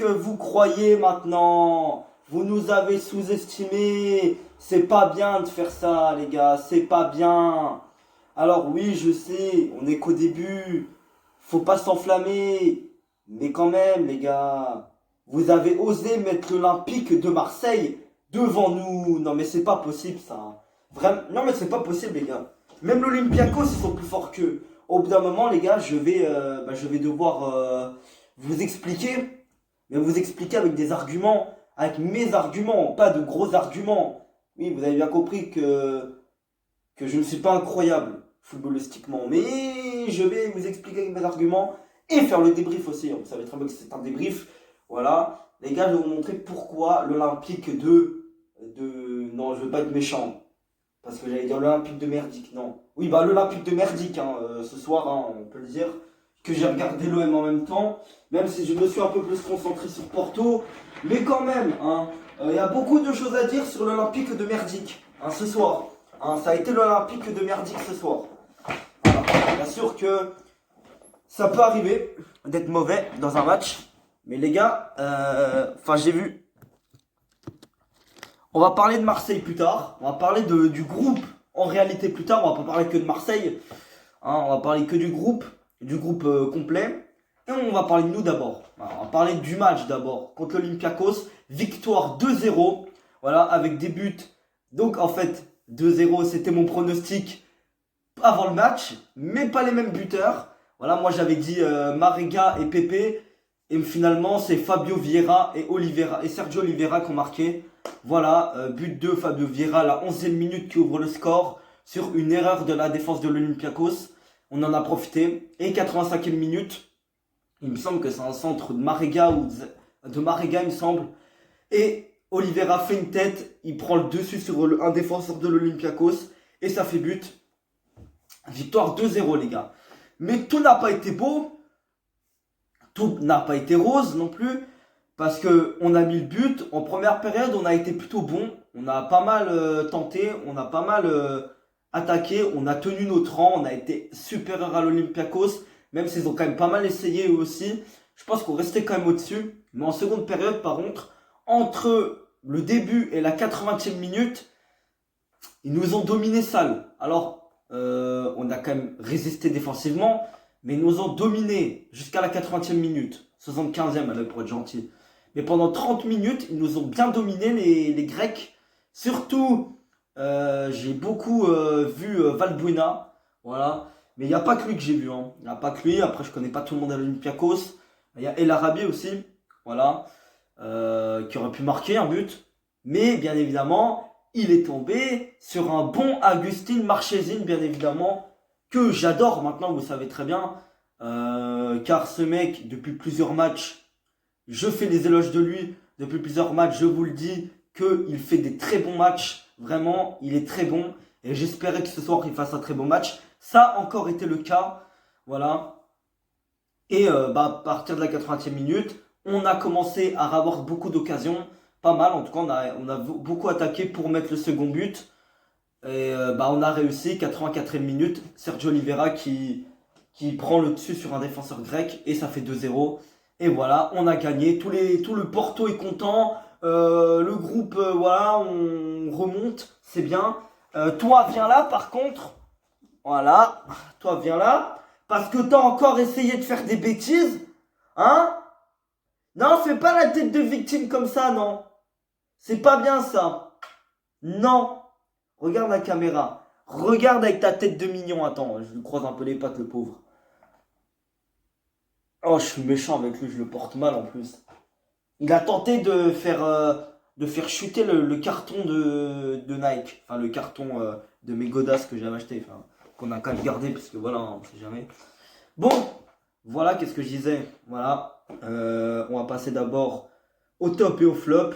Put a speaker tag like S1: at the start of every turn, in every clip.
S1: vous croyez maintenant? Vous nous avez sous-estimés. C'est pas bien de faire ça, les gars. C'est pas bien. Alors oui, je sais, on n'est qu'au début. Faut pas s'enflammer. Mais quand même, les gars, vous avez osé mettre l'Olympique de Marseille devant nous. Non mais c'est pas possible ça. Vraiment, non mais c'est pas possible, les gars. Même l'Olympiakos, ils sont plus forts qu'eux. Au bout d'un moment, les gars, je vais devoir vous expliquer, mais vous expliquer avec des arguments, avec mes arguments, pas de gros arguments. Oui, vous avez bien compris que je ne suis pas incroyable footballistiquement, mais je vais vous expliquer avec mes arguments et faire le débrief aussi. Vous savez très bien que c'est un débrief. Voilà. Les gars, je vais vous montrer pourquoi l'Olympique Non, je veux pas être méchant. Parce que j'allais dire l'Olympique de Merdic, non. Oui, bah l'Olympique de Merdic, hein, ce soir, hein, on peut le dire. Que j'ai regardé l'OM en même temps. Même si je me suis un peu plus concentré sur Porto. Mais quand même, hein, il y a beaucoup de choses à dire sur l'Olympique de Merdic, hein, ce soir. Hein, ça a été l'Olympique de Merdic ce soir. Voilà. Bien sûr que ça peut arriver d'être mauvais dans un match. Mais les gars, j'ai vu. On va parler de Marseille plus tard. On va parler du groupe en réalité plus tard. On va pas parler que de Marseille. Hein, on va parler que du groupe complet. Et on va parler de nous d'abord. Voilà, on va parler du match d'abord contre l'Olympiakos. Victoire 2-0. Voilà, avec des buts. Donc en fait, 2-0, c'était mon pronostic avant le match, mais pas les mêmes buteurs. Voilà, moi j'avais dit Marega et Pepe. Et finalement, c'est Fabio Vieira et Sergio Oliveira qui ont marqué. Voilà, but de Fabio Vieira à la 11e minute qui ouvre le score sur une erreur de la défense de l'Olympiakos. On en a profité. Et 85e minute, il me semble que c'est un centre de Marega de Marega, il me semble. Et Oliveira fait une tête, il prend le dessus sur un défenseur de l'Olympiakos et ça fait but. Victoire 2-0, les gars. Mais tout n'a pas été beau, tout n'a pas été rose non plus. Parce que on a mis le but. En première période, on a été plutôt bon. On a pas mal tenté, on a pas mal attaqué, on a tenu notre rang, on a été supérieur à l'Olympiakos, même s'ils ont quand même pas mal essayé eux aussi. Je pense qu'on restait quand même au-dessus. Mais en seconde période, par contre, entre le début et la 80e minute, ils nous ont dominé sale. Alors, on a quand même résisté défensivement, mais ils nous ont dominé jusqu'à la 80e minute. 75e, allez, pour être gentil. Mais pendant 30 minutes, ils nous ont bien dominé, les Grecs. Surtout, j'ai beaucoup vu Valbuena. Voilà. Mais il n'y a pas que lui que j'ai vu. Hein. Il n'y a pas que lui. Après, je connais pas tout le monde à l'Olympiakos. Il y a El Arabi aussi. Voilà. Qui aurait pu marquer un but. Mais bien évidemment, il est tombé sur un bon Agustin Marchesin, bien évidemment. Que j'adore maintenant, vous savez très bien. Car ce mec, depuis plusieurs matchs, je fais les éloges de lui. Depuis plusieurs matchs, je vous le dis, qu'il fait des très bons matchs. Vraiment, il est très bon. Et j'espérais que ce soir, il fasse un très bon match. Ça a encore été le cas. Voilà. Et à partir de la 80e minute, on a commencé à avoir beaucoup d'occasions. Pas mal, en tout cas, on a beaucoup attaqué pour mettre le second but. Et on a réussi, 84e minute, Sergio Oliveira qui prend le dessus sur un défenseur grec et ça fait 2-0. Et voilà, on a gagné. Tout le Porto est content. Le groupe, voilà, on remonte, c'est bien. Toi, viens là, par contre. Voilà, toi, viens là. Parce que t'as encore essayé de faire des bêtises. Hein? Non, fais pas la tête de victime comme ça, non. C'est pas bien ça. Non. Regarde la caméra. Regarde avec ta tête de mignon. Attends, je lui croise un peu les pattes, le pauvre. Oh, je suis méchant avec lui, je le porte mal en plus. Il a tenté de faire chuter le carton de Nike. Enfin, le carton de mes godasses que j'avais acheté. Enfin, qu'on a quand même gardé, parce que voilà, on sait jamais. Bon, voilà, qu'est-ce que je disais. Voilà. On va passer d'abord au top et au flop.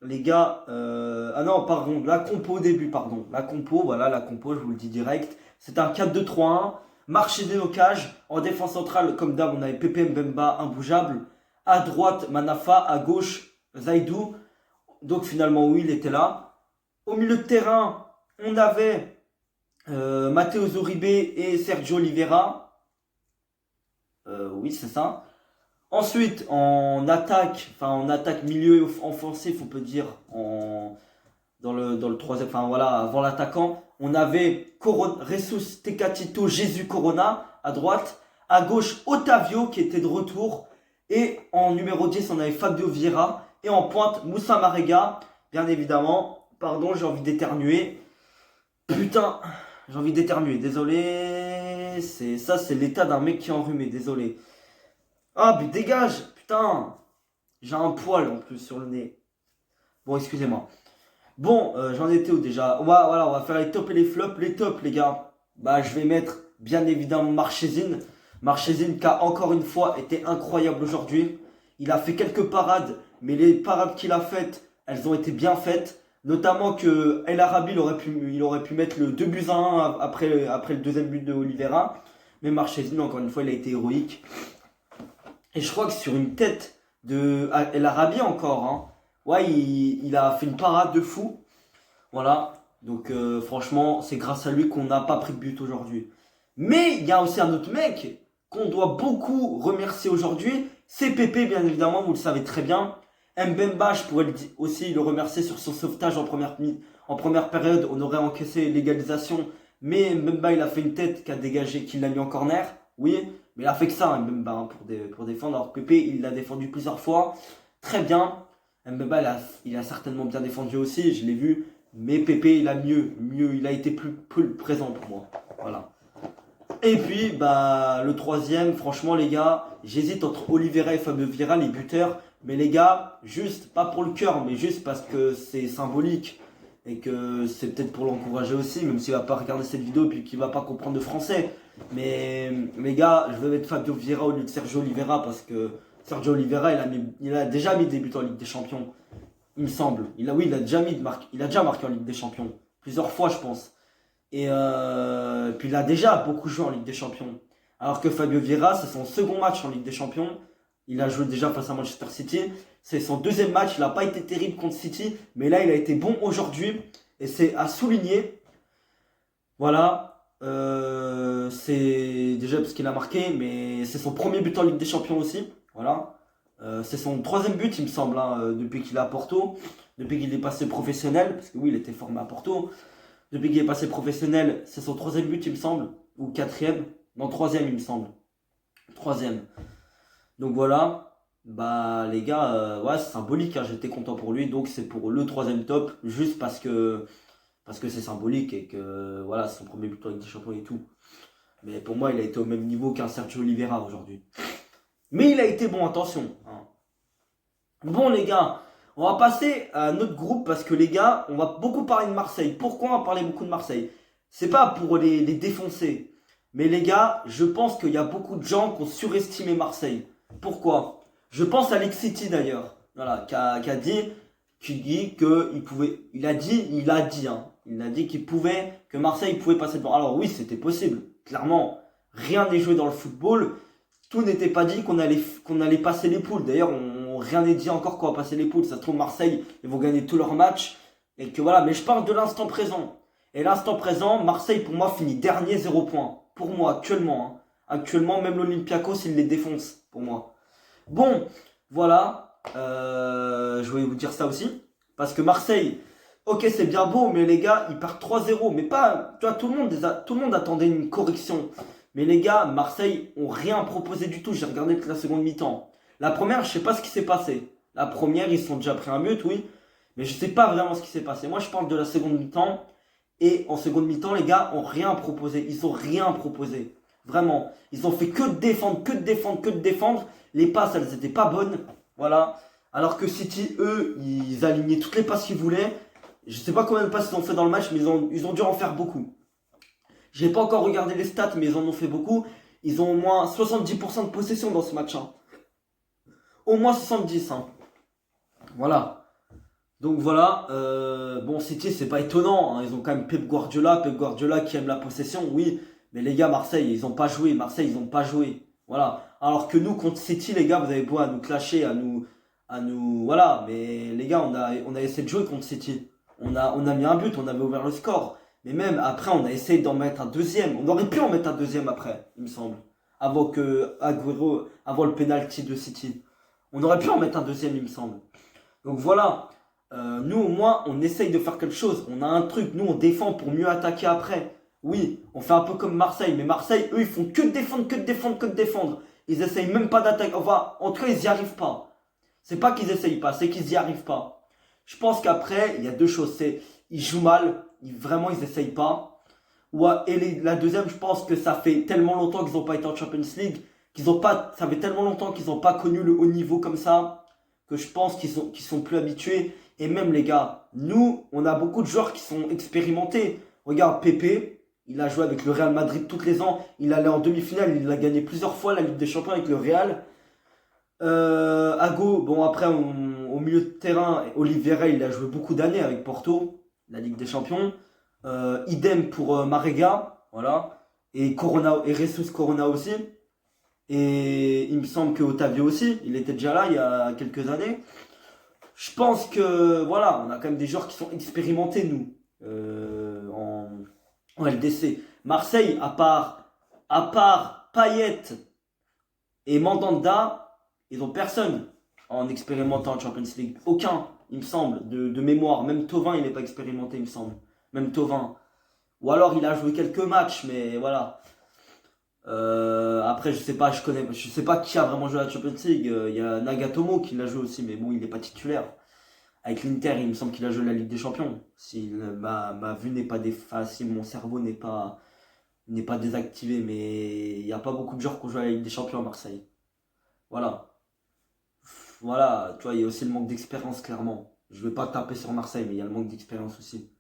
S1: Les gars, ah non, pardon, la compo au début, pardon. La compo, voilà, la compo, je vous le dis direct. C'est un 4-2-3-1. Marché des cages. En défense centrale, comme d'hab, on avait Pepe Mbemba, imbougeable. À droite, Manafa. À gauche, Zaidou. Donc finalement, oui, il était là. Au milieu de terrain, on avait Matteo Zuribe et Sergio Oliveira. Oui, c'est ça. Ensuite, en attaque milieu offensif, on peut dire, dans le troisième, enfin voilà, avant l'attaquant, on avait Jesus Tecatito, Jésus Corona à droite, à gauche Otavio qui était de retour, et en numéro 10 on avait Fabio Vieira, et en pointe Moussa Marega, bien évidemment. Pardon, j'ai envie d'éternuer. Putain, j'ai envie d'éternuer, désolé. C'est l'état d'un mec qui est enrhumé, désolé. Ah, mais dégage, putain. J'ai un poil en plus sur le nez. Bon, excusez-moi. Bon, j'en étais où déjà? On va faire les tops et les flops. Les tops, les gars. Bah, je vais mettre bien évidemment Marchesine. Marchesine qui a encore une fois été incroyable aujourd'hui. Il a fait quelques parades, mais les parades qu'il a faites, elles ont été bien faites. Notamment que El Arabi, il aurait pu mettre le 2 buts à 1 après le deuxième but de Oliveira. Mais Marchesine, encore une fois, il a été héroïque. Et je crois que sur une tête de El Arabi encore, hein. Ouais, il a fait une parade de fou. Voilà. Donc franchement, c'est grâce à lui qu'on n'a pas pris de but aujourd'hui. Mais il y a aussi un autre mec qu'on doit beaucoup remercier aujourd'hui. C'est Pépé, bien évidemment, vous le savez très bien. Mbemba, je pourrais aussi le remercier sur son sauvetage en première période. On aurait encaissé l'égalisation. Mais Mbemba, il a fait une tête qui a dégagé, qui l'a mis en corner. Oui, mais il a fait que ça, Mbemba, hein, pour défendre. Alors Pépé, il l'a défendu plusieurs fois. Très bien. Mbemba, il a certainement bien défendu aussi, je l'ai vu. Mais Pépé, il a mieux, il a été plus présent pour moi. Voilà. Et puis, bah, le troisième, franchement, les gars, j'hésite entre Oliveira et Fabio Vieira, les buteurs. Mais les gars, juste, pas pour le cœur, mais juste parce que c'est symbolique. Et que c'est peut-être pour l'encourager aussi, même s'il va pas regarder cette vidéo et puis qu'il va pas comprendre de français. Mais les gars, je vais mettre Fabio Vieira au lieu de Sergio Oliveira parce que Sergio Oliveira, il a déjà mis des buts en Ligue des Champions. Il me semble. Il a déjà marqué en Ligue des Champions. Plusieurs fois, je pense. Et puis il a déjà beaucoup joué en Ligue des Champions. Alors que Fabio Vieira, c'est son second match en Ligue des Champions. Il a joué déjà face à Manchester City. C'est son deuxième match. Il n'a pas été terrible contre City. Mais là, il a été bon aujourd'hui. Et c'est à souligner. Voilà. C'est déjà parce qu'il a marqué. Mais c'est son premier but en Ligue des Champions aussi. Voilà. C'est son troisième but, il me semble, hein, depuis qu'il est à Porto. Depuis qu'il est passé professionnel. Parce que oui, il était formé à Porto. Depuis qu'il est passé professionnel, c'est son troisième but, il me semble. Ou quatrième. Non, troisième, il me semble. Troisième. Donc voilà. Bah, les gars, ouais, c'est symbolique, hein, j'étais content pour lui. Donc c'est pour le troisième top. Juste parce que c'est symbolique et que voilà, c'est son premier but avec des champions et tout. Mais pour moi, il a été au même niveau qu'un Sergio Oliveira aujourd'hui. Mais il a été bon, attention, hein. Bon, les gars. On va passer à notre groupe parce que les gars, on va beaucoup parler de Marseille. Pourquoi on va parler beaucoup de Marseille? C'est pas pour les défoncer. Mais les gars, je pense qu'il y a beaucoup de gens qui ont surestimé Marseille. Pourquoi? Je pense à Lex City d'ailleurs. Voilà, qui dit qu'il pouvait. Il a dit que Marseille pouvait passer devant. Alors oui, c'était possible. Clairement, rien n'est joué dans le football. Tout n'était pas dit qu'on allait passer les poules. D'ailleurs, rien n'est dit encore qu'on va passer les poules. Ça se trouve, Marseille, ils vont gagner tous leurs matchs. Et que voilà, mais je parle de l'instant présent. Et l'instant présent, Marseille, pour moi, finit dernier 0 points. Pour moi, actuellement. Hein. Actuellement, même l'Olympiakos, il les défonce. Pour moi. Bon, voilà. Je voulais vous dire ça aussi. Parce que Marseille, ok, c'est bien beau, mais les gars, ils partent 3-0. Mais pas. Tu vois, tout le monde attendait une correction. Mais les gars, Marseille ont rien proposé du tout. J'ai regardé toute la seconde mi-temps. La première, je sais pas ce qui s'est passé. La première, ils se sont déjà pris un but, oui. Mais je sais pas vraiment ce qui s'est passé. Moi, je parle de la seconde mi-temps. Et en seconde mi-temps, les gars ont rien proposé. Ils ont rien proposé. Vraiment. Ils ont fait que de défendre, que de défendre, que de défendre. Les passes, elles étaient pas bonnes. Voilà. Alors que City, eux, ils alignaient toutes les passes qu'ils voulaient. Je sais pas combien de passes ils ont fait dans le match, mais ils ont dû en faire beaucoup. J'ai pas encore regardé les stats, mais ils en ont fait beaucoup. Ils ont au moins 70% de possession dans ce match. Hein. Au moins 70. Hein. Voilà. Donc voilà. Bon, City, c'est pas étonnant. Hein. Ils ont quand même Pep Guardiola. Pep Guardiola qui aime la possession, oui. Mais les gars, Marseille, ils ont pas joué. Marseille, ils ont pas joué. Voilà. Alors que nous, contre City, les gars, vous avez beau à nous clasher, à nous. Voilà. Mais les gars, on a essayé de jouer contre City. On a mis un but, on avait ouvert le score. Mais même après, on a essayé d'en mettre un deuxième. On aurait pu en mettre un deuxième après, il me semble. avant que Agüero, avant le penalty de City. On aurait pu en mettre un deuxième, il me semble. Donc voilà, nous au moins on essaye de faire quelque chose. On a un truc, nous on défend pour mieux attaquer après. Oui, on fait un peu comme Marseille, mais Marseille, eux, ils font que défendre, que défendre, que défendre. Ils essayent même pas d'attaquer. Enfin, en tout cas, ils y arrivent pas. C'est pas qu'ils essayent pas, c'est qu'ils y arrivent pas. Je pense qu'après, il y a deux choses. C'est, ils jouent mal, vraiment, ils essayent pas. La deuxième, je pense que ça fait tellement longtemps qu'ils n'ont pas été en Champions League, ça fait tellement longtemps qu'ils n'ont pas connu le haut niveau comme ça, que je pense qu'ils sont plus habitués. Et même les gars, nous, on a beaucoup de joueurs qui sont expérimentés. Regarde, Pepe, il a joué avec le Real Madrid tous les ans. Il allait en demi-finale, il a gagné plusieurs fois la Ligue des Champions avec le Real. Ago, bon après au milieu de terrain, Oliveira il a joué beaucoup d'années avec Porto, la Ligue des Champions. Idem pour Marega, voilà. Et Corona et Jesus Corona aussi. Et il me semble que Otavio aussi, il était déjà là il y a quelques années. Je pense que voilà, on a quand même des joueurs qui sont expérimentés nous en LDC. Marseille, à part Payet et Mandanda, ils ont personne en expérimentant en Champions League. Aucun, il me semble, de mémoire. Même Thauvin, il n'est pas expérimenté, il me semble. Même Thauvin. Ou alors il a joué quelques matchs, mais voilà. Après, je sais pas qui a vraiment joué à la Champions League. Il y a Nagatomo qui l'a joué aussi, mais bon, il n'est pas titulaire. Avec l'Inter, il me semble qu'il a joué la Ligue des Champions. Si ma vue n'est pas si mon cerveau n'est pas désactivé, mais il n'y a pas beaucoup de joueurs qui ont joué à la Ligue des Champions à Marseille. Voilà. Voilà, tu vois, il y a aussi le manque d'expérience, clairement. Je ne vais pas taper sur Marseille, mais il y a le manque d'expérience aussi.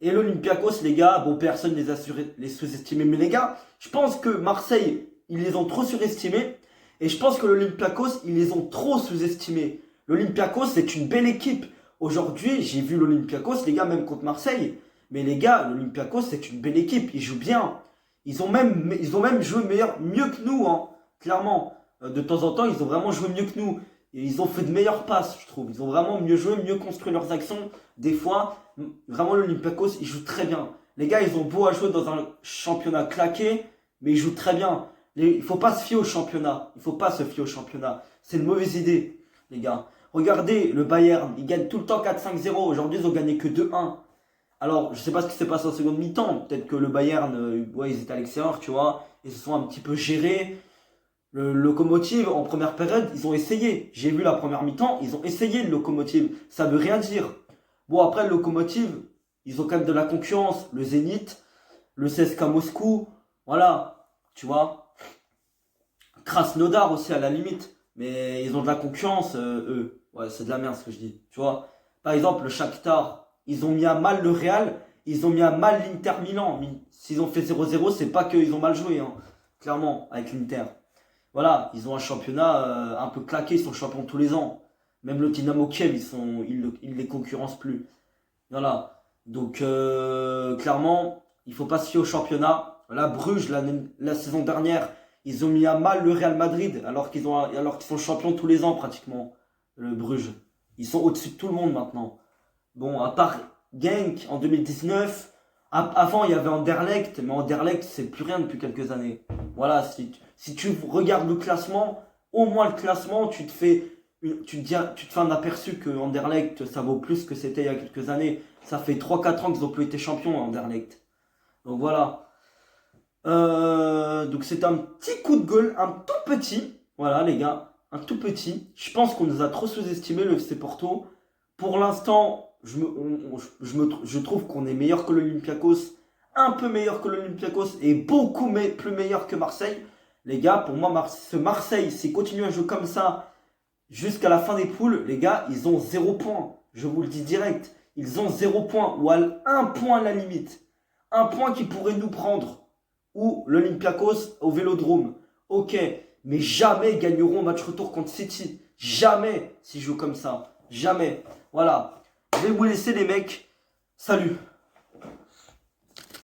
S1: Et l'Olympiakos, les gars, bon, personne les sous-estimés, mais les gars, je pense que Marseille, ils les ont trop surestimés, et je pense que l'Olympiakos, ils les ont trop sous-estimés. L'Olympiakos, c'est une belle équipe. Aujourd'hui, j'ai vu l'Olympiakos, les gars, même contre Marseille, mais les gars, l'Olympiakos, c'est une belle équipe, ils jouent bien. Ils ont même joué mieux que nous, hein, clairement. De temps en temps, ils ont vraiment joué mieux que nous. Et ils ont fait de meilleures passes, je trouve. Ils ont vraiment mieux joué, mieux construit leurs actions. Des fois, vraiment, l'Olympiakos, ils jouent très bien. Les gars, ils ont beau à jouer dans un championnat claqué, mais ils jouent très bien. Il faut pas se fier au championnat. Il faut pas se fier au championnat. C'est une mauvaise idée, les gars. Regardez, le Bayern, ils gagnent tout le temps 4-5-0. Aujourd'hui, ils ont gagné que 2-1. Alors, je sais pas ce qui s'est passé en seconde mi-temps. Peut-être que le Bayern, ils étaient à l'extérieur, tu vois. Ils se sont un petit peu gérés. Le Lokomotiv, en première période, ils ont essayé. J'ai vu la première mi-temps, ils ont essayé le Lokomotiv. Ça veut rien dire. Bon, après, le Lokomotiv, ils ont quand même de la concurrence. Le Zénith, le CSKA Moscou, voilà, tu vois. Krasnodar aussi, à la limite. Mais ils ont de la concurrence, eux. Ouais, c'est de la merde ce que je dis, tu vois. Par exemple, le Shakhtar, ils ont mis à mal le Real, ils ont mis à mal l'Inter Milan. S'ils ont fait 0-0, c'est pas qu'ils ont mal joué, hein. Clairement, avec l'Inter. Voilà, ils ont un championnat un peu claqué, ils sont champions tous les ans. Même le Dynamo Kiev, ils les concurrencent plus. Voilà. Donc, clairement, il faut pas se fier au championnat. La Bruges, la saison dernière, ils ont mis à mal le Real Madrid, alors qu'ils sont champions tous les ans pratiquement. Le Bruges. Ils sont au-dessus de tout le monde maintenant. Bon, à part Genk en 2019, avant il y avait Anderlecht, mais Anderlecht c'est plus rien depuis quelques années. Voilà, si tu regardes le classement, au moins le classement, tu te fais un aperçu que Anderlecht ça vaut plus que c'était il y a quelques années. Ça fait 3-4 ans qu'ils ont plus été champions Anderlecht. Donc voilà. Donc c'est un petit coup de gueule, un tout petit. Voilà les gars, un tout petit. Je pense qu'on nous a trop sous-estimé le FC Porto. Pour l'instant, je trouve qu'on est meilleur que l'Olympiakos, un peu meilleur que l'Olympiakos et beaucoup plus meilleur que Marseille. Les gars, pour moi, ce Marseille, s'ils continuent à jouer comme ça jusqu'à la fin des poules, les gars, ils ont 0 point. Je vous le dis direct. Ils ont 0 point ou 1 point à la limite. Un point qui pourrait nous prendre. Ou l'Olympiakos au Vélodrome. Ok, mais jamais ils gagneront au match retour contre City. Jamais s'ils jouent comme ça. Jamais. Voilà. Je vais vous laisser les mecs. Salut.